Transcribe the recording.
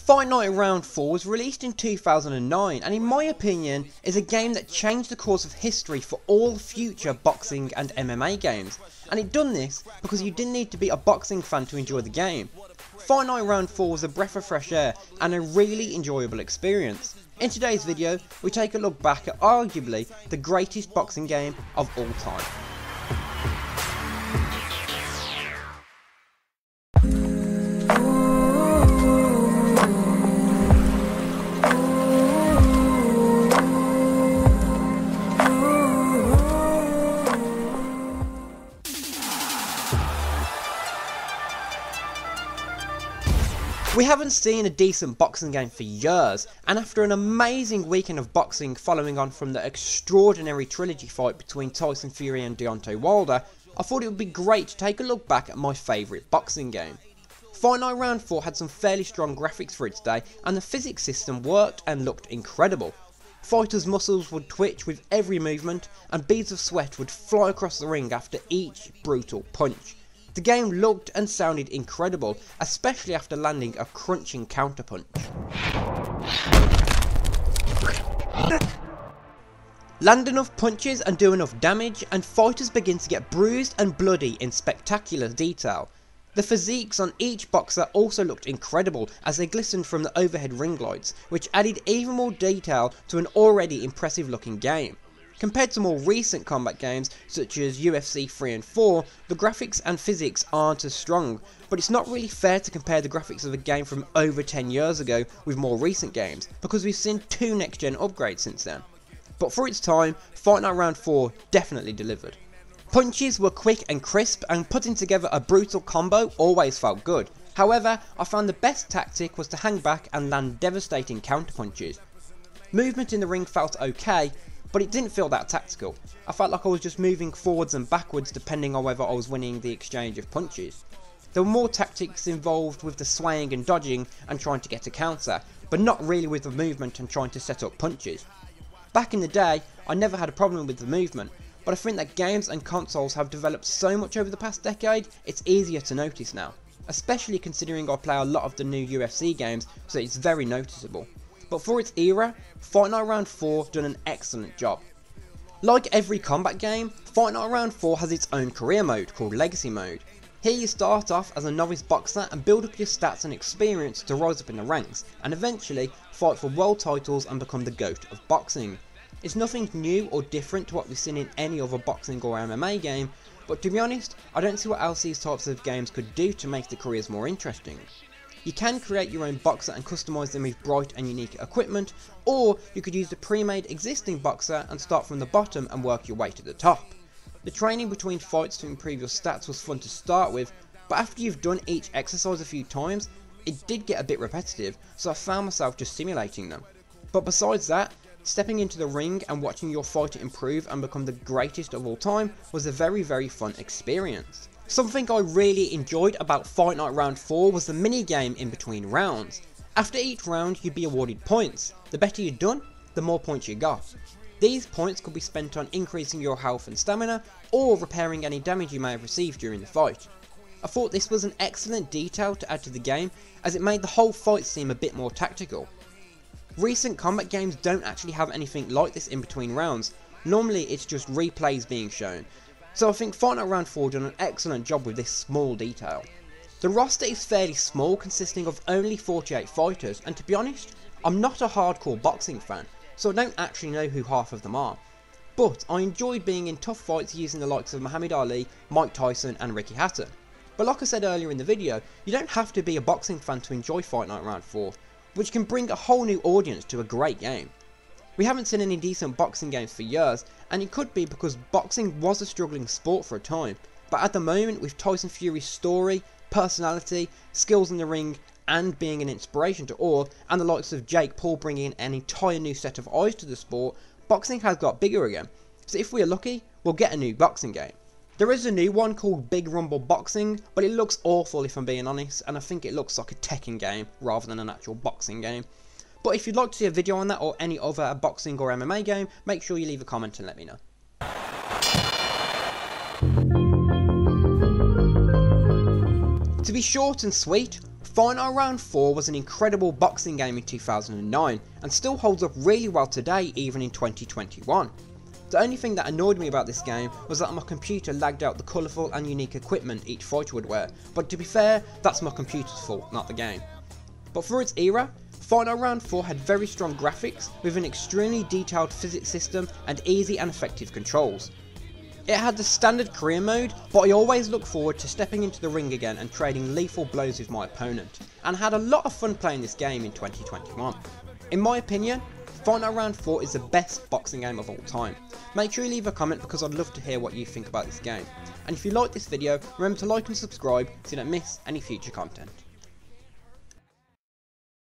Fight Night Round 4 was released in 2009 and in my opinion is a game that changed the course of history for all future boxing and MMA games, and it done this because you didn't need to be a boxing fan to enjoy the game. Fight Night Round 4 was a breath of fresh air and a really enjoyable experience. In today's video we take a look back at arguably the greatest boxing game of all time. We haven't seen a decent boxing game for years, and after an amazing weekend of boxing following on from the extraordinary trilogy fight between Tyson Fury and Deontay Wilder, I thought it would be great to take a look back at my favourite boxing game. Fight Night Round 4 had some fairly strong graphics for its day, and the physics system worked and looked incredible. Fighters' muscles would twitch with every movement, and beads of sweat would fly across the ring after each brutal punch. The game looked and sounded incredible, especially after landing a crunching counterpunch. Land enough punches and do enough damage, and fighters begin to get bruised and bloody in spectacular detail. The physiques on each boxer also looked incredible as they glistened from the overhead ring lights, which added even more detail to an already impressive looking game. Compared to more recent combat games such as UFC 3 and 4, the graphics and physics aren't as strong, but it's not really fair to compare the graphics of a game from over 10 years ago with more recent games, because we've seen 2 next gen upgrades since then. But for its time, Fight Night Round 4 definitely delivered. Punches were quick and crisp, and putting together a brutal combo always felt good. However, I found the best tactic was to hang back and land devastating counterpunches. Movement in the ring felt okay, but it didn't feel that tactical. I felt like I was just moving forwards and backwards depending on whether I was winning the exchange of punches. There were more tactics involved with the swaying and dodging and trying to get a counter, but not really with the movement and trying to set up punches. Back in the day, I never had a problem with the movement, but I think that games and consoles have developed so much over the past decade, it's easier to notice now. Especially considering I play a lot of the new UFC games, so it's very noticeable. But for its era, Fight Night Round 4 done an excellent job. Like every combat game, Fight Night Round 4 has its own career mode called Legacy Mode. Here you start off as a novice boxer and build up your stats and experience to rise up in the ranks, and eventually fight for world titles and become the GOAT of boxing. It's nothing new or different to what we've seen in any other boxing or MMA game, but to be honest, I don't see what else these types of games could do to make the careers more interesting. You can create your own boxer and customise them with bright and unique equipment, or you could use the pre-made existing boxer and start from the bottom and work your way to the top. The training between fights to improve your stats was fun to start with, but after you've done each exercise a few times, it did get a bit repetitive, so I found myself just simulating them. But besides that, stepping into the ring and watching your fighter improve and become the greatest of all time was a very fun experience. Something I really enjoyed about Fight Night Round 4 was the mini game in between rounds. After each round you'd be awarded points. The better you'd done, the more points you got. These points could be spent on increasing your health and stamina, or repairing any damage you may have received during the fight. I thought this was an excellent detail to add to the game, as it made the whole fight seem a bit more tactical. Recent combat games don't actually have anything like this in between rounds. Normally it's just replays being shown. So I think Fight Night Round 4 done an excellent job with this small detail. The roster is fairly small, consisting of only 48 fighters, and to be honest, I'm not a hardcore boxing fan, so I don't actually know who half of them are. But I enjoyed being in tough fights using the likes of Muhammad Ali, Mike Tyson and Ricky Hatton. But like I said earlier in the video, you don't have to be a boxing fan to enjoy Fight Night Round 4, which can bring a whole new audience to a great game. We haven't seen any decent boxing games for years, and it could be because boxing was a struggling sport for a time, but at the moment with Tyson Fury's story, personality, skills in the ring, and being an inspiration to all, and the likes of Jake Paul bringing in an entire new set of eyes to the sport, boxing has got bigger again, so if we're lucky, we'll get a new boxing game. There is a new one called Big Rumble Boxing, but it looks awful if I'm being honest, and I think it looks like a Tekken game rather than an actual boxing game. But if you'd like to see a video on that or any other boxing or MMA game, make sure you leave a comment and let me know. To be short and sweet, Fight Night Round 4 was an incredible boxing game in 2009 and still holds up really well today even in 2021. The only thing that annoyed me about this game was that my computer lagged out the colourful and unique equipment each fighter would wear, but to be fair, that's my computer's fault, not the game. But for its era, Fight Night Round 4 had very strong graphics with an extremely detailed physics system and easy and effective controls. It had the standard career mode, but I always look forward to stepping into the ring again and trading lethal blows with my opponent, and had a lot of fun playing this game in 2021. In my opinion, Fight Night Round 4 is the best boxing game of all time. Make sure you leave a comment because I'd love to hear what you think about this game. And if you like this video, remember to like and subscribe so you don't miss any future content.